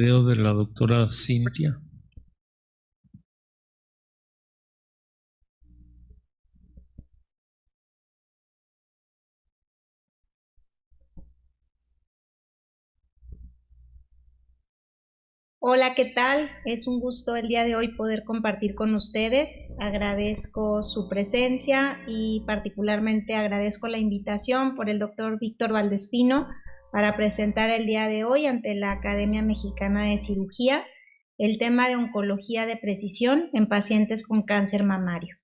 Video de la doctora Cintia. Hola, ¿qué tal? Es un gusto el día de hoy poder compartir con ustedes. Agradezco su presencia y particularmente agradezco la invitación por el doctor Víctor Valdespino para presentar el día de hoy ante la Academia Mexicana de Cirugía el tema de oncología de precisión en pacientes con cáncer mamario.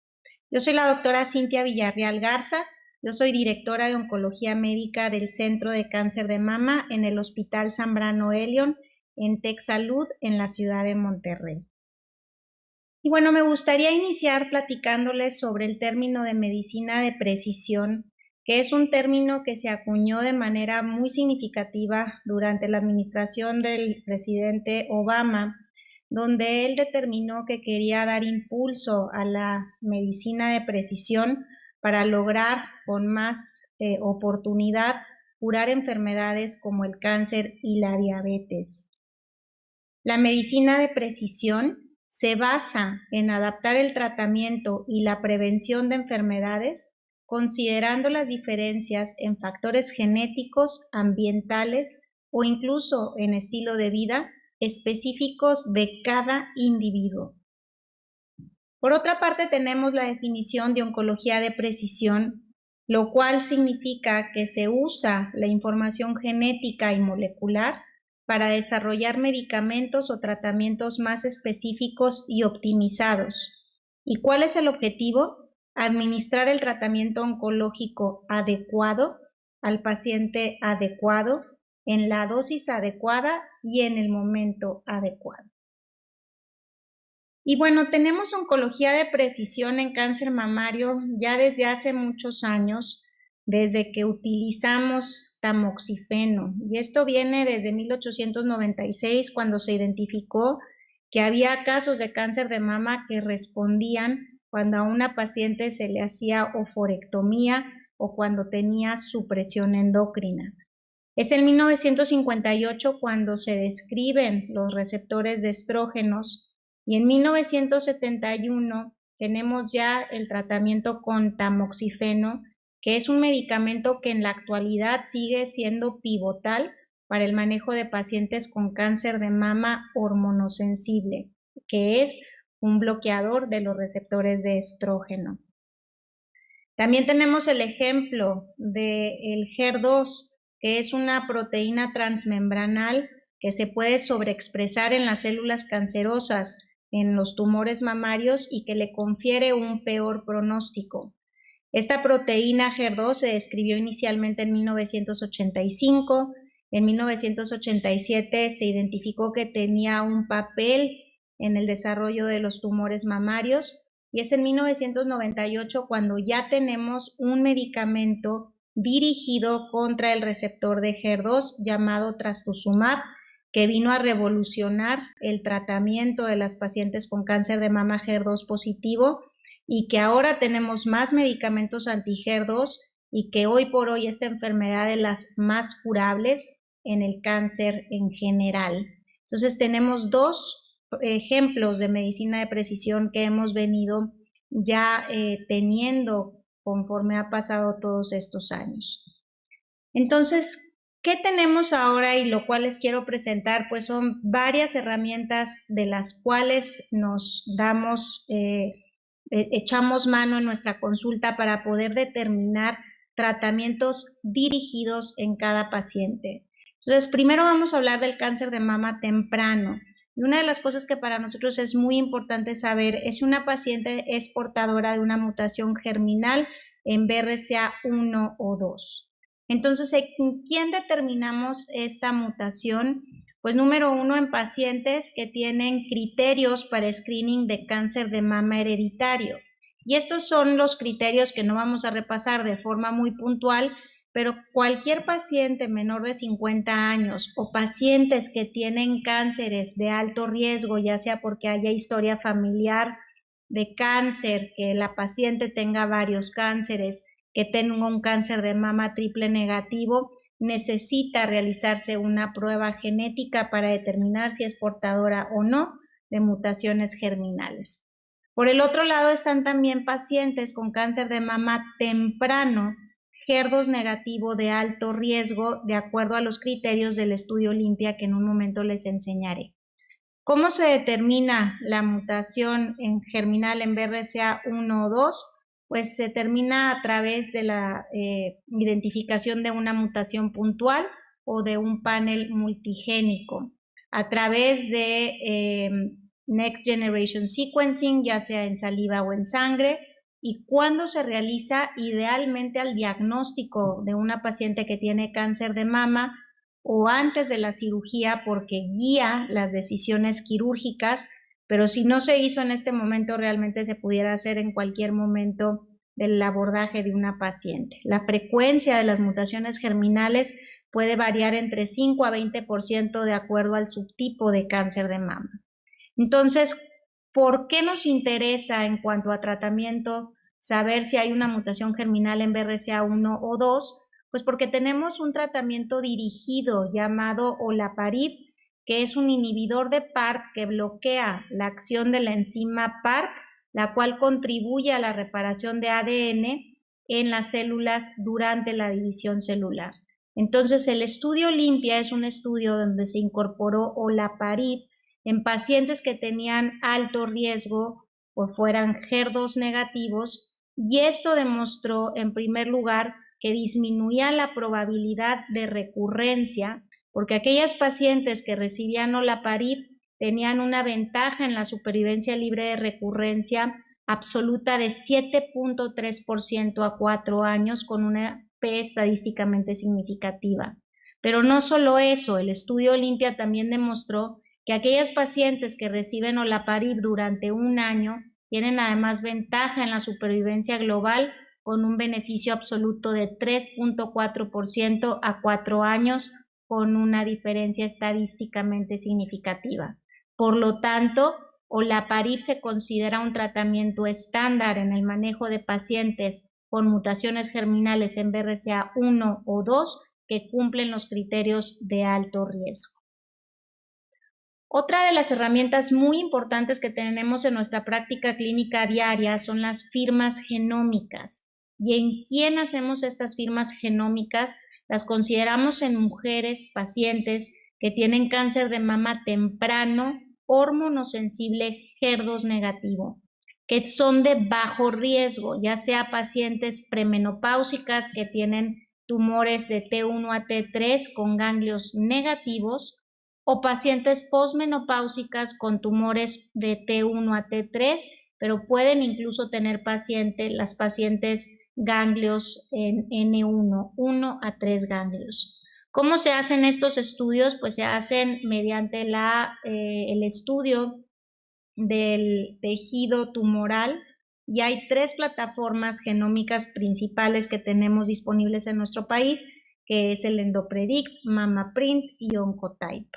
Yo soy la doctora Cintia Villarreal Garza. Yo soy directora de Oncología Médica del Centro de Cáncer de Mama en el Hospital Zambrano Elion en TecSalud, en la ciudad de Monterrey. Y bueno, me gustaría iniciar platicándoles sobre el término de medicina de precisión, que es un término que se acuñó de manera muy significativa durante la administración del presidente Obama, donde él determinó que quería dar impulso a la medicina de precisión para lograr con más oportunidad curar enfermedades como el cáncer y la diabetes. La medicina de precisión se basa en adaptar el tratamiento y la prevención de enfermedades considerando las diferencias en factores genéticos, ambientales o incluso en estilo de vida específicos de cada individuo. Por otra parte, tenemos la definición de oncología de precisión, lo cual significa que se usa la información genética y molecular para desarrollar medicamentos o tratamientos más específicos y optimizados. ¿Y cuál es el objetivo? Administrar el tratamiento oncológico adecuado al paciente adecuado, en la dosis adecuada y en el momento adecuado. Y bueno, tenemos oncología de precisión en cáncer mamario ya desde hace muchos años, desde que utilizamos tamoxifeno. Y esto viene desde 1896, cuando se identificó que había casos de cáncer de mama que respondían cuando a una paciente se le hacía oforectomía o cuando tenía supresión endocrina. Es en 1958 cuando se describen los receptores de estrógenos y en 1971 tenemos ya el tratamiento con tamoxifeno, que es un medicamento que en la actualidad sigue siendo pivotal para el manejo de pacientes con cáncer de mama hormonosensible, que es un bloqueador de los receptores de estrógeno. También tenemos el ejemplo del HER2, que es una proteína transmembranal que se puede sobreexpresar en las células cancerosas en los tumores mamarios y que le confiere un peor pronóstico. Esta proteína HER2 se describió inicialmente en 1985. En 1987 se identificó que tenía un papel en el desarrollo de los tumores mamarios y es en 1998 cuando ya tenemos un medicamento dirigido contra el receptor de HER2 llamado trastuzumab, que vino a revolucionar el tratamiento de las pacientes con cáncer de mama HER2 positivo y que ahora tenemos más medicamentos anti-HER2 y que hoy por hoy esta enfermedad es las más curables en el cáncer en general. Entonces tenemos dos ejemplos de medicina de precisión que hemos venido ya teniendo conforme ha pasado todos estos años. Entonces, ¿qué tenemos ahora y lo cual les quiero presentar? Pues son varias herramientas de las cuales nos echamos mano en nuestra consulta para poder determinar tratamientos dirigidos en cada paciente. Entonces, primero vamos a hablar del cáncer de mama temprano. Y una de las cosas que para nosotros es muy importante saber es si una paciente es portadora de una mutación germinal en BRCA1 o 2. Entonces, ¿en quién determinamos esta mutación? Pues número uno, en pacientes que tienen criterios para screening de cáncer de mama hereditario. Y estos son los criterios que no vamos a repasar de forma muy puntual, pero cualquier paciente menor de 50 años o pacientes que tienen cánceres de alto riesgo, ya sea porque haya historia familiar de cáncer, que la paciente tenga varios cánceres, que tenga un cáncer de mama triple negativo, necesita realizarse una prueba genética para determinar si es portadora o no de mutaciones germinales. Por el otro lado están también pacientes con cáncer de mama temprano, HER2 negativo de alto riesgo, de acuerdo a los criterios del estudio Olimpia que en un momento les enseñaré. ¿Cómo se determina la mutación germinal en BRCA1 o 2? Pues se determina a través de la identificación de una mutación puntual o de un panel multigénico, a través de Next Generation Sequencing, ya sea en saliva o en sangre, y cuando se realiza idealmente al diagnóstico de una paciente que tiene cáncer de mama o antes de la cirugía, porque guía las decisiones quirúrgicas, pero si no se hizo en este momento, realmente se pudiera hacer en cualquier momento del abordaje de una paciente. La frecuencia de las mutaciones germinales puede variar entre 5 a 20% de acuerdo al subtipo de cáncer de mama. Entonces, ¿por qué nos interesa en cuanto a tratamiento saber si hay una mutación germinal en BRCA1 o 2? Pues porque tenemos un tratamiento dirigido llamado olaparib, que es un inhibidor de PARP que bloquea la acción de la enzima PARP, la cual contribuye a la reparación de ADN en las células durante la división celular. Entonces, el estudio Olimpia es un estudio donde se incorporó olaparib en pacientes que tenían alto riesgo o fueran HER2 negativos, y esto demostró, en primer lugar, que disminuía la probabilidad de recurrencia, porque aquellas pacientes que recibían olaparib tenían una ventaja en la supervivencia libre de recurrencia absoluta de 7.3% a 4 años, con una P estadísticamente significativa. Pero no solo eso, el estudio Olimpia también demostró que aquellas pacientes que reciben olaparib durante un año tienen además ventaja en la supervivencia global, con un beneficio absoluto de 3.4% a 4 años, con una diferencia estadísticamente significativa. Por lo tanto, olaparib se considera un tratamiento estándar en el manejo de pacientes con mutaciones germinales en BRCA1 o 2 que cumplen los criterios de alto riesgo. Otra de las herramientas muy importantes que tenemos en nuestra práctica clínica diaria son las firmas genómicas. ¿Y en quién hacemos estas firmas genómicas? Las consideramos en mujeres, pacientes que tienen cáncer de mama temprano, hormonosensible HER2 negativo, que son de bajo riesgo, ya sea pacientes premenopáusicas que tienen tumores de T1 a T3 con ganglios negativos, o pacientes posmenopáusicas con tumores de T1 a T3, pero pueden incluso tener las pacientes ganglios en N1, 1 a 3 ganglios. ¿Cómo se hacen estos estudios? Pues se hacen mediante el estudio del tejido tumoral, y hay 3 plataformas genómicas principales que tenemos disponibles en nuestro país, que es el EndoPredict, MammaPrint y Oncotype.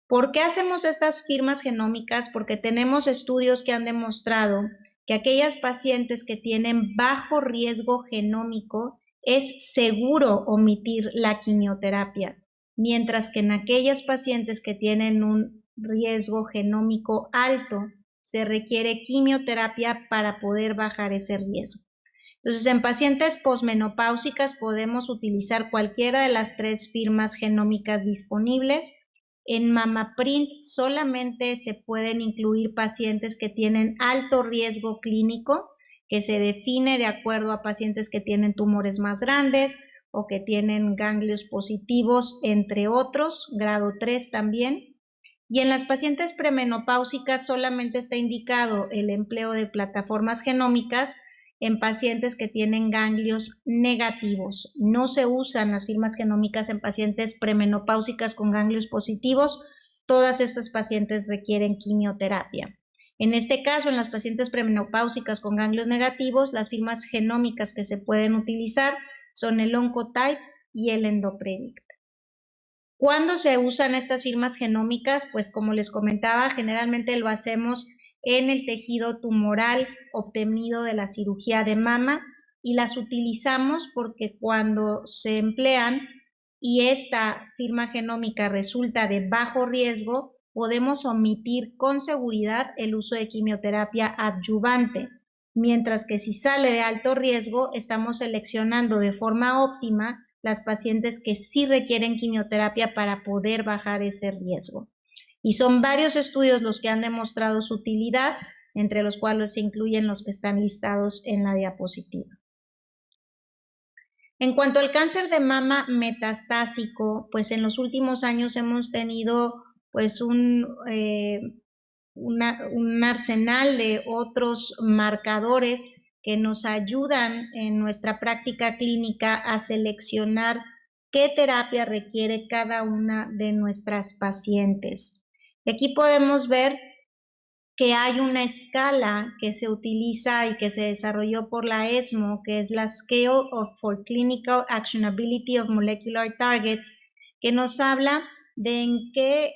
¿Por qué hacemos estas firmas genómicas? Porque tenemos estudios que han demostrado que aquellas pacientes que tienen bajo riesgo genómico es seguro omitir la quimioterapia, mientras que en aquellas pacientes que tienen un riesgo genómico alto se requiere quimioterapia para poder bajar ese riesgo. Entonces, en pacientes posmenopáusicas podemos utilizar cualquiera de las 3 firmas genómicas disponibles. En MammaPrint solamente se pueden incluir pacientes que tienen alto riesgo clínico, que se define de acuerdo a pacientes que tienen tumores más grandes o que tienen ganglios positivos, entre otros, grado 3 también. Y en las pacientes premenopáusicas solamente está indicado el empleo de plataformas genómicas en pacientes que tienen ganglios negativos. No se usan las firmas genómicas en pacientes premenopáusicas con ganglios positivos. Todas estas pacientes requieren quimioterapia. En este caso, en las pacientes premenopáusicas con ganglios negativos, las firmas genómicas que se pueden utilizar son el Oncotype y el EndoPredict. ¿Cuándo se usan estas firmas genómicas? Pues como les comentaba, generalmente lo hacemos en el tejido tumoral obtenido de la cirugía de mama, y las utilizamos porque cuando se emplean y esta firma genómica resulta de bajo riesgo, podemos omitir con seguridad el uso de quimioterapia adyuvante, mientras que si sale de alto riesgo, estamos seleccionando de forma óptima las pacientes que sí requieren quimioterapia para poder bajar ese riesgo. Y son varios estudios los que han demostrado su utilidad, entre los cuales se incluyen los que están listados en la diapositiva. En cuanto al cáncer de mama metastásico, pues en los últimos años hemos tenido pues un arsenal de otros marcadores que nos ayudan en nuestra práctica clínica a seleccionar qué terapia requiere cada una de nuestras pacientes. Aquí podemos ver que hay una escala que se utiliza y que se desarrolló por la ESMO, que es la Scale for Clinical Actionability of Molecular Targets, que nos habla de en qué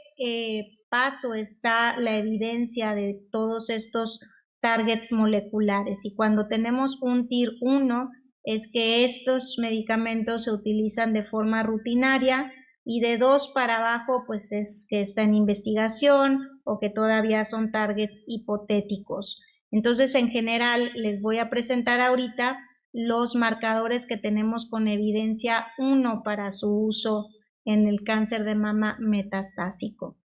paso está la evidencia de todos estos targets moleculares. Y cuando tenemos un TIR 1, es que estos medicamentos se utilizan de forma rutinaria, y de 2 para abajo pues es que está en investigación o que todavía son targets hipotéticos. Entonces, en general, les voy a presentar ahorita los marcadores que tenemos con evidencia 1 para su uso en el cáncer de mama metastásico.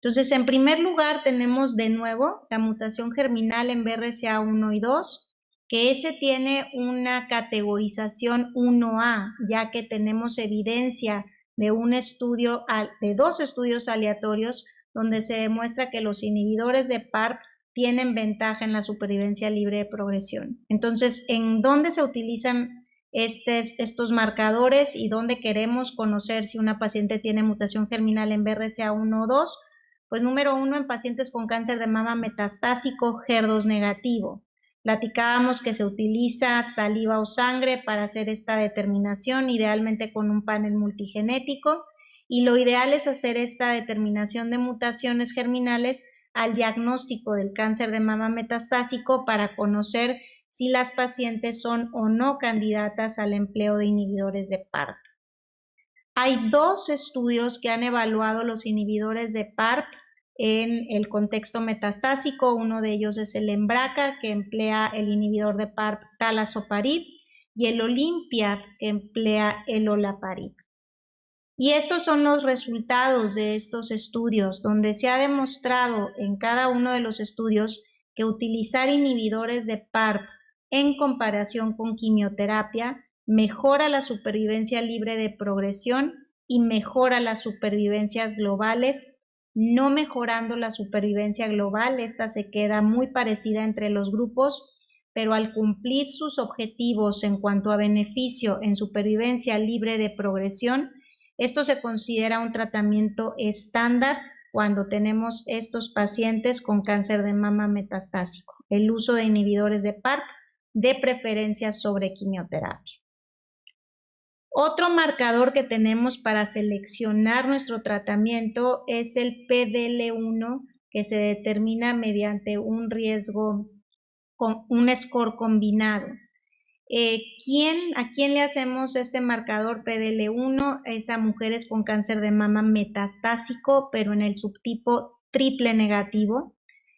Entonces, en primer lugar, tenemos de nuevo la mutación germinal en BRCA1 y 2, que ese tiene una categorización 1A, ya que tenemos evidencia de de 2 estudios aleatorios donde se demuestra que los inhibidores de PARP tienen ventaja en la supervivencia libre de progresión. Entonces, ¿en dónde se utilizan estos marcadores y dónde queremos conocer si una paciente tiene mutación germinal en BRCA1 o 2? Pues número 1, en pacientes con cáncer de mama metastásico HER2 negativo. Platicábamos que se utiliza saliva o sangre para hacer esta determinación, idealmente con un panel multigenético, y lo ideal es hacer esta determinación de mutaciones germinales al diagnóstico del cáncer de mama metastásico para conocer si las pacientes son o no candidatas al empleo de inhibidores de PARP. Hay 2 estudios que han evaluado los inhibidores de PARP en el contexto metastásico. Uno de ellos es el EMBRACA, que emplea el inhibidor de PARP talazoparib, y el OlympiAD, que emplea el olaparib. Y estos son los resultados de estos estudios, donde se ha demostrado en cada uno de los estudios que utilizar inhibidores de PARP en comparación con quimioterapia mejora la supervivencia libre de progresión y mejora las supervivencias globales, no mejorando la supervivencia global. Esta se queda muy parecida entre los grupos, pero al cumplir sus objetivos en cuanto a beneficio en supervivencia libre de progresión, esto se considera un tratamiento estándar cuando tenemos estos pacientes con cáncer de mama metastásico, el uso de inhibidores de PARP, de preferencia sobre quimioterapia. Otro marcador que tenemos para seleccionar nuestro tratamiento es el PDL1, que se determina mediante un riesgo, con un score combinado. ¿A quién le hacemos este marcador PDL1? Es a mujeres con cáncer de mama metastásico, pero en el subtipo triple negativo.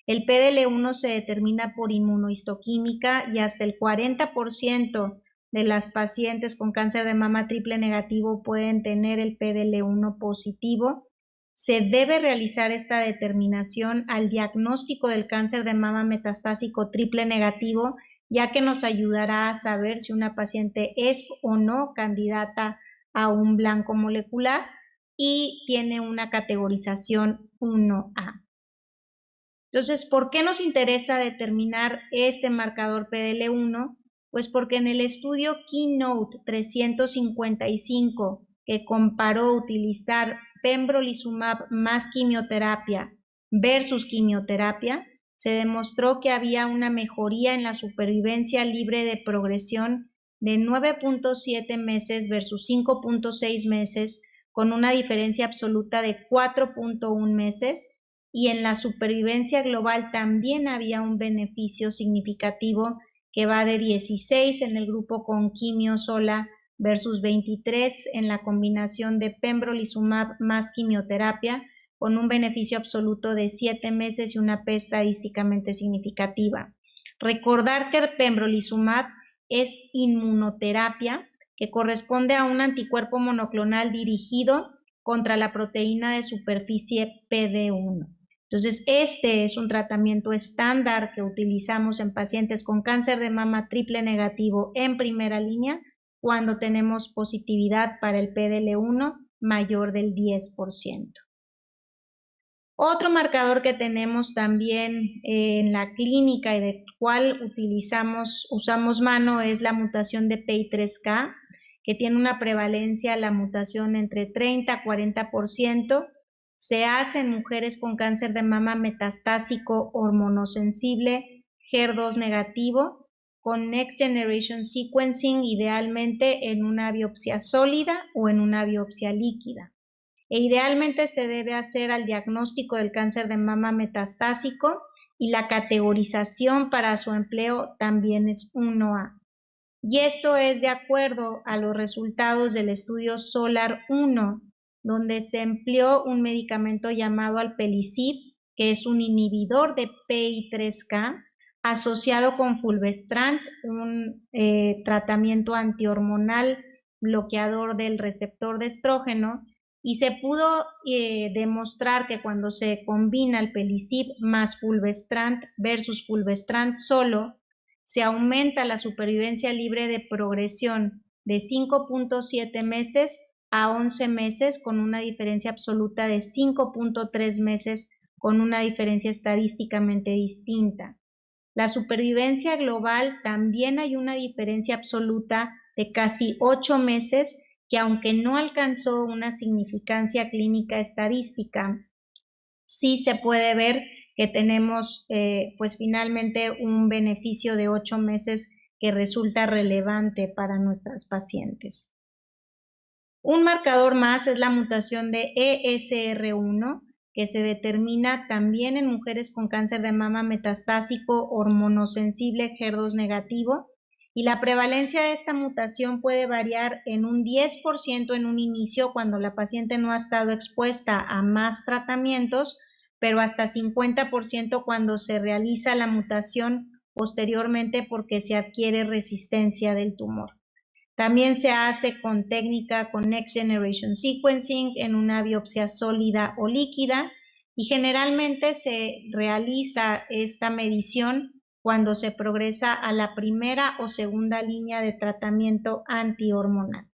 El PDL1 se determina por inmunohistoquímica y hasta el 40% de las pacientes con cáncer de mama triple negativo pueden tener el PDL1 positivo. Se debe realizar esta determinación al diagnóstico del cáncer de mama metastásico triple negativo, ya que nos ayudará a saber si una paciente es o no candidata a un blanco molecular y tiene una categorización 1A. Entonces, ¿por qué nos interesa determinar este marcador PDL1? Pues porque en el estudio Keynote 355, que comparó utilizar pembrolizumab más quimioterapia versus quimioterapia, se demostró que había una mejoría en la supervivencia libre de progresión de 9.7 meses versus 5.6 meses, con una diferencia absoluta de 4.1 meses, y en la supervivencia global también había un beneficio significativo que va de 16 en el grupo con quimio sola versus 23 en la combinación de pembrolizumab más quimioterapia, con un beneficio absoluto de 7 meses y una P estadísticamente significativa. Recordar que el pembrolizumab es inmunoterapia que corresponde a un anticuerpo monoclonal dirigido contra la proteína de superficie PD1. Entonces, este es un tratamiento estándar que utilizamos en pacientes con cáncer de mama triple negativo en primera línea cuando tenemos positividad para el PDL1 mayor del 10%. Otro marcador que tenemos también en la clínica y de cual usamos mano es la mutación de PI3K, que tiene una prevalencia, la mutación entre 30 a 40%. Se hace en mujeres con cáncer de mama metastásico hormonosensible, HER2 negativo, con Next Generation Sequencing, idealmente en una biopsia sólida o en una biopsia líquida. E idealmente se debe hacer al diagnóstico del cáncer de mama metastásico y la categorización para su empleo también es 1A. Y esto es de acuerdo a los resultados del estudio SOLAR-1, donde se empleó un medicamento llamado alpelisib, que es un inhibidor de PI3K, asociado con fulvestrant, un tratamiento antihormonal bloqueador del receptor de estrógeno, y se pudo demostrar que cuando se combina alpelisib más fulvestrant versus fulvestrant solo, se aumenta la supervivencia libre de progresión de 5.7 meses a 11 meses con una diferencia absoluta de 5.3 meses con una diferencia estadísticamente distinta. La supervivencia global también hay una diferencia absoluta de casi 8 meses que aunque no alcanzó una significancia clínica estadística, sí se puede ver que tenemos pues finalmente un beneficio de 8 meses que resulta relevante para nuestras pacientes. Un marcador más es la mutación de ESR1, que se determina también en mujeres con cáncer de mama metastásico hormonosensible HER2 negativo, y la prevalencia de esta mutación puede variar en un 10% en un inicio cuando la paciente no ha estado expuesta a más tratamientos, pero hasta 50% cuando se realiza la mutación posteriormente porque se adquiere resistencia del tumor. También se hace con técnica con Next Generation Sequencing en una biopsia sólida o líquida, y generalmente se realiza esta medición cuando se progresa a la primera o segunda línea de tratamiento antihormonal.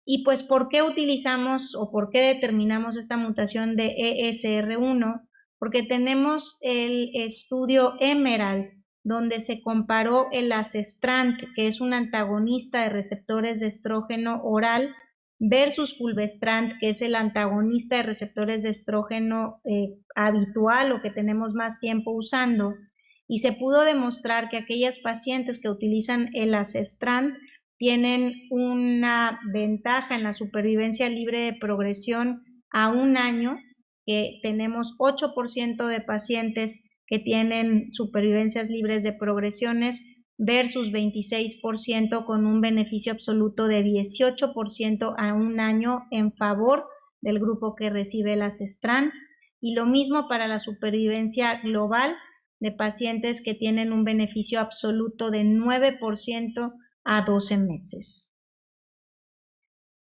Y pues, ¿por qué utilizamos o por qué determinamos esta mutación de ESR1? Porque tenemos el estudio Emerald, donde se comparó el Asestrant, que es un antagonista de receptores de estrógeno oral, versus fulvestrant, que es el antagonista de receptores de estrógeno habitual o que tenemos más tiempo usando. Y se pudo demostrar que aquellas pacientes que utilizan el Asestrant tienen una ventaja en la supervivencia libre de progresión a 1 año, que tenemos 8% de pacientes que tienen supervivencias libres de progresiones versus 26% con un beneficio absoluto de 18% a 1 año en favor del grupo que recibe el Asestrant, y lo mismo para la supervivencia global de pacientes que tienen un beneficio absoluto de 9% a 12 meses.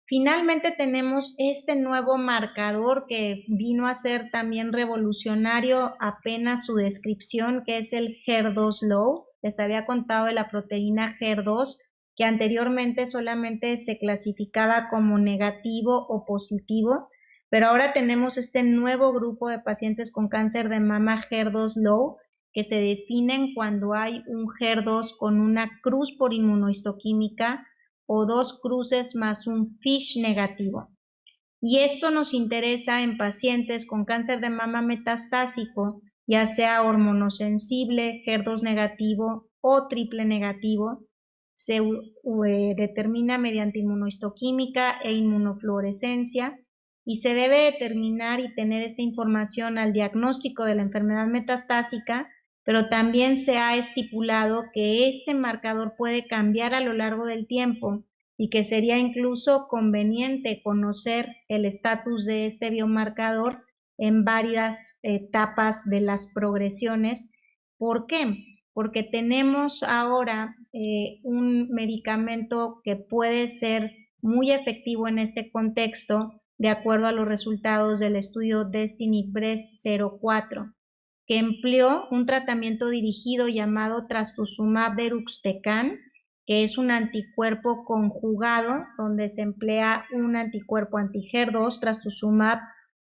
Finalmente tenemos este nuevo marcador que vino a ser también revolucionario apenas su descripción, que es el HER2 low. Les había contado de la proteína HER2, que anteriormente solamente se clasificaba como negativo o positivo, pero ahora tenemos este nuevo grupo de pacientes con cáncer de mama HER2 low, que se definen cuando hay un HER2 con una cruz por inmunohistoquímica o 2 cruces más un FISH negativo. Y esto nos interesa en pacientes con cáncer de mama metastásico, ya sea hormonosensible, HER2 negativo o triple negativo. Se determina mediante inmunohistoquímica e inmunofluorescencia, y se debe determinar y tener esta información al diagnóstico de la enfermedad metastásica, pero también se ha estipulado que este marcador puede cambiar a lo largo del tiempo y que sería incluso conveniente conocer el estatus de este biomarcador en varias etapas de las progresiones. ¿Por qué? Porque tenemos ahora un medicamento que puede ser muy efectivo en este contexto, de acuerdo a los resultados del estudio DESTINY-Breast04, que empleó un tratamiento dirigido llamado trastuzumab deruxtecan, que es un anticuerpo conjugado, donde se emplea un anticuerpo anti-HER2, trastuzumab,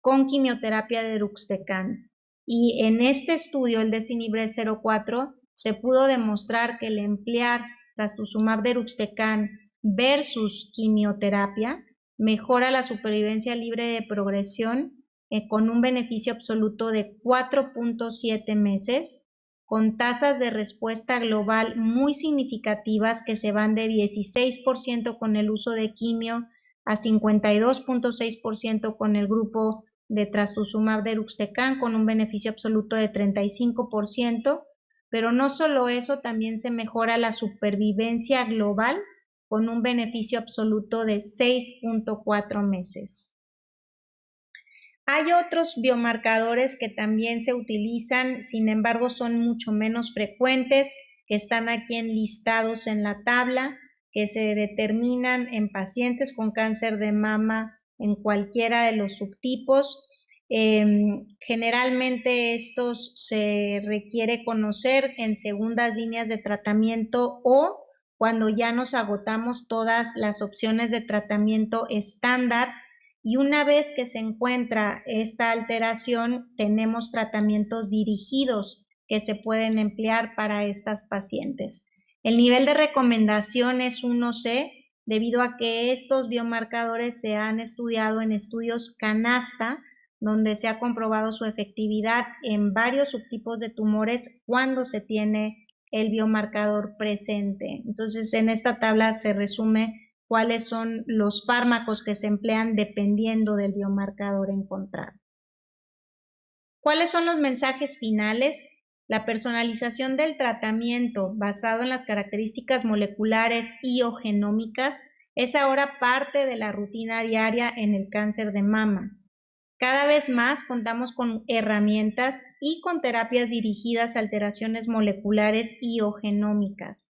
con quimioterapia deruxtecan. Y en este estudio, el DESTINY-Breast04, se pudo demostrar que el emplear trastuzumab deruxtecan versus quimioterapia mejora la supervivencia libre de progresión con un beneficio absoluto de 4.7 meses, con tasas de respuesta global muy significativas que se van de 16% con el uso de quimio a 52.6% con el grupo de trastuzumab deruxtecan, con un beneficio absoluto de 35%, pero no solo eso, también se mejora la supervivencia global con un beneficio absoluto de 6.4 meses. Hay otros biomarcadores que también se utilizan, sin embargo son mucho menos frecuentes, que están aquí enlistados en la tabla, que se determinan en pacientes con cáncer de mama en cualquiera de los subtipos. Generalmente estos se requiere conocer en segundas líneas de tratamiento o cuando ya nos agotamos todas las opciones de tratamiento estándar. Y una vez que se encuentra esta alteración, tenemos tratamientos dirigidos que se pueden emplear para estas pacientes. El nivel de recomendación es 1C, debido a que estos biomarcadores se han estudiado en estudios canasta, donde se ha comprobado su efectividad en varios subtipos de tumores cuando se tiene el biomarcador presente. Entonces, en esta tabla se resume cuáles son los fármacos que se emplean dependiendo del biomarcador encontrado. ¿Cuáles son los mensajes finales? La personalización del tratamiento basado en las características moleculares y o genómicas es ahora parte de la rutina diaria en el cáncer de mama. Cada vez más contamos con herramientas y con terapias dirigidas a alteraciones moleculares y o genómicas.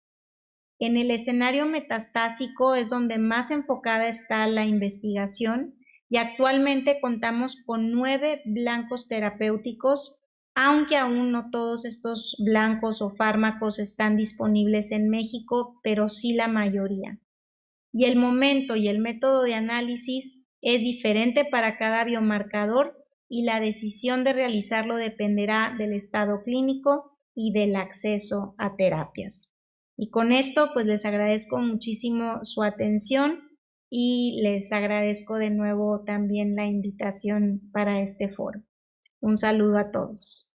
En el escenario metastásico es donde más enfocada está la investigación y actualmente contamos con 9 blancos terapéuticos, aunque aún no todos estos blancos o fármacos están disponibles en México, pero sí la mayoría. Y el momento y el método de análisis es diferente para cada biomarcador y la decisión de realizarlo dependerá del estado clínico y del acceso a terapias. Y con esto pues les agradezco muchísimo su atención y les agradezco de nuevo también la invitación para este foro. Un saludo a todos.